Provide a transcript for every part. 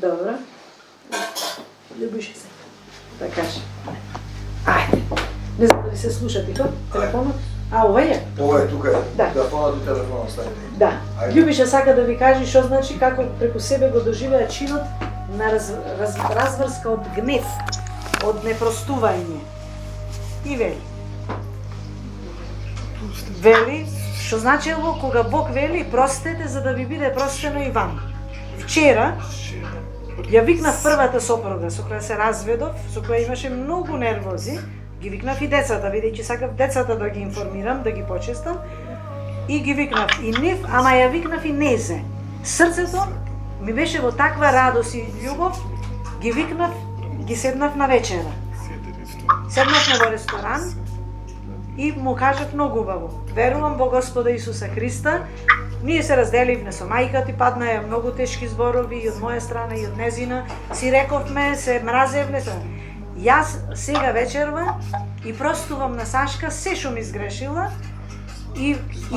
Dobro. Ljubиш се. Да кажа. Ајде. Не знам дали се слуша тихо, телефонот. А, ова е? Ова е тука, Да. телефонот и телефонот ставите. Да. Љубиша сака да ви каже што значи како преку себе го доживеа чинот на разврска од гнев, од непростување. И вели, што значило кога Бог вели простете за да ви биде простено и вам. Вчера ја викнав првата сопруга со која се разведов, со која имаше многу нервози, ги викнав и децата, бидејќи сакав децата да ги информирам, да ги почестам, и ги викнав и нив, ама ја викнав и незе. Срцето ми беше во таква радост и љубов, ги викнав, ги седнав на вечера. Седнавме во ресторан и му кажав многу убаво. Верувам во Господа Исуса Христа. Ние се разделивме со мајка ти, паднаја многу тешки зборови и од моја страна и од незина. Си рековме, се мразевме. Јас сега вечерва и простувам на Сашка се што ми изгрешила и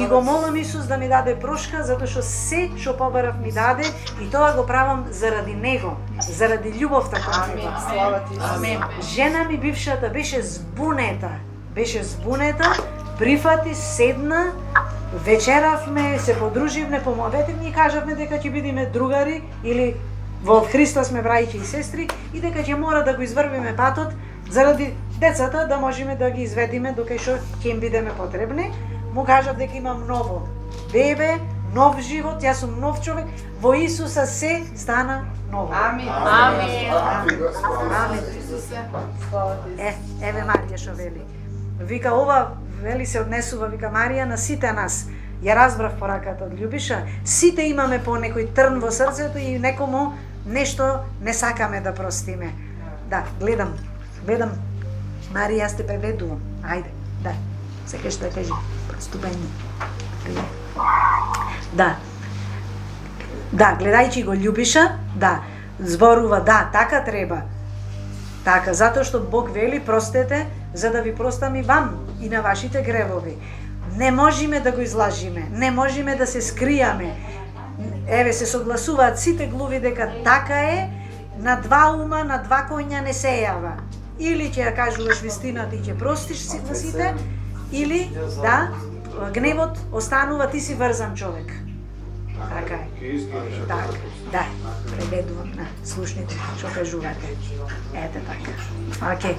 го молам Исус да ми даде прошка, затоа што се што побарав ми даде и тоа го правам заради него, заради љубовта кон него. Слава ти. Амин. Жена ми бившата беше збунета, прифати, седна, вечеравме, се подруживме, помовете ми и кажавме дека ќе бидеме другари или во Христа сме браќи и сестри и дека ќе мора да го изврвиме патот заради децата да можеме да ги изведиме докај што ќе им бидеме потребни. Му кажав дека имам ново бебе, нов живот, јас сум нов човек, во Исуса се стана ново. Амин. Амин. Амин. Слава ти. Еве Марија што вели. Вика ова, вели се однесува, вика Марија, на сите нас. Ја разбрав пораката од Љубиша. Сите имаме по некој трн во срцето и некому нешто не сакаме да простиме. Да, гледам. Марија, јас те преведувам. Ајде, да. Сакаш да кажи простување. Да. Да, гледајќи го Љубиша, да, зборува, да, така треба. Така, затоа што Бог вели простете, за да ви простам и вам и на вашите гревови. Не можеме да го излажиме, не можеме да се скријаме. Еве се согласуваат сите глуви дека така е, на два ума, на два коња не се јава. Или ќе ја кажуваш вистината и ќе простиш на сите, или да, гневот останува, ти си врзан човек. Така е. Так, да, преведувам на слушните што кажувате. Ете така. Океј.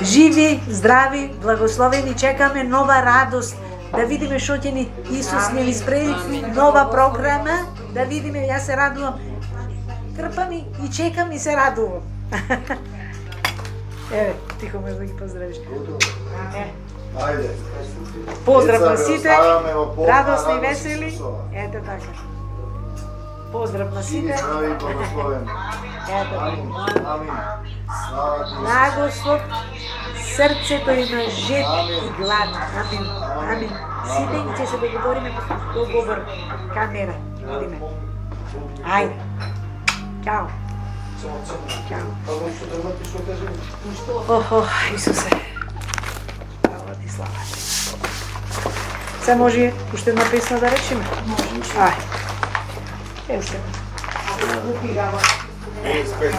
Живи, здрави, благословени, чекаме нова радост, да видиме што ќе ни Исус ни спреди, нова програма, да видиме, јас се радувам. Трпам и чекам и се радувам. Еве, тихо можеш да ги поздравиш. Ајде. Поздрав на Деца, ве сите, оставаме во полна радосни и радост весели. Исусова. Ете така. Поздрав на Живи, сите. здрави и благословени. Ете така. Амин. Амин. Слава ти. Благослов срцето и на жет Амин. и глад. Амин. Амин. Сите и ќе се договориме по договор. Камера. Видиме. Ајде. Чао. Чао. Охо, Исусе. Слава ти, слава ти. Се може уште една песна да речеме? Може. Ајде. Уште една. 55.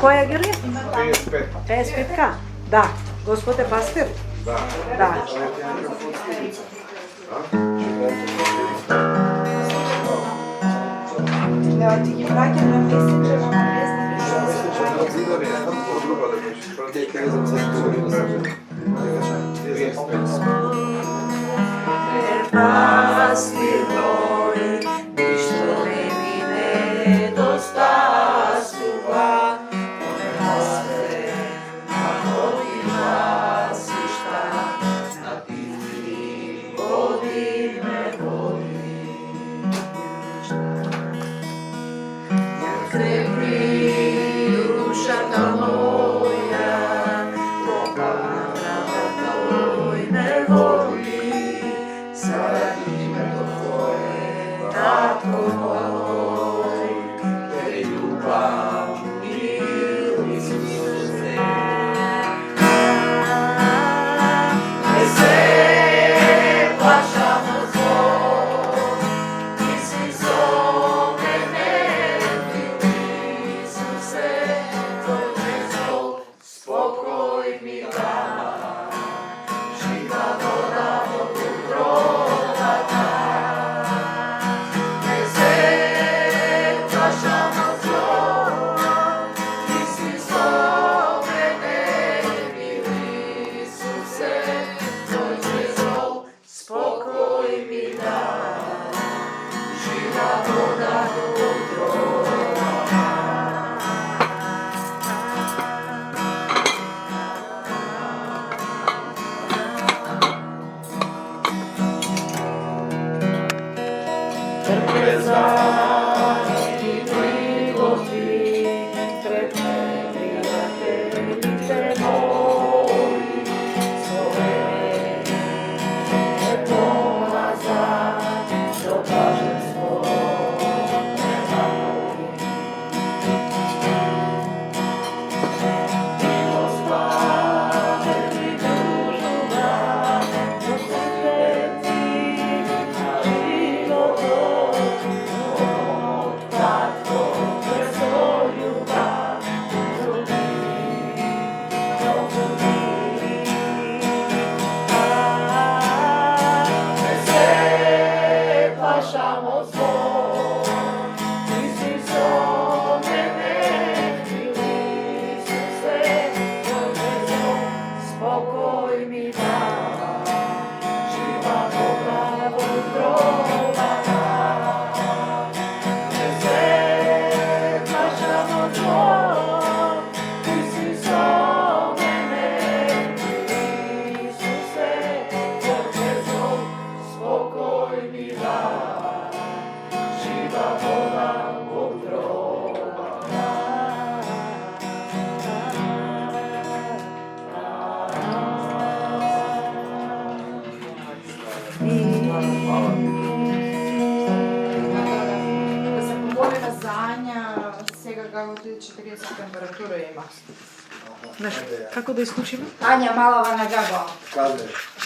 Која Георгија? 55. 55-ка? Да. Господ е пастир? Да. Да. Да, ти ги праќам на месенџер, ама не Pastir moj, ništa ne mi nedostasува, ako ti glasišta, na ti vodi me vodi. Ja krepi dušata moja, tvoj me voli, sada ime to tvoje, tatko moj, te ljubav ili Isuse. Ne se plašam od zlo, ti si zove ne работи 40 температура има. Знаеш, како да исклучиме? Ања Малава на Габа. Каде?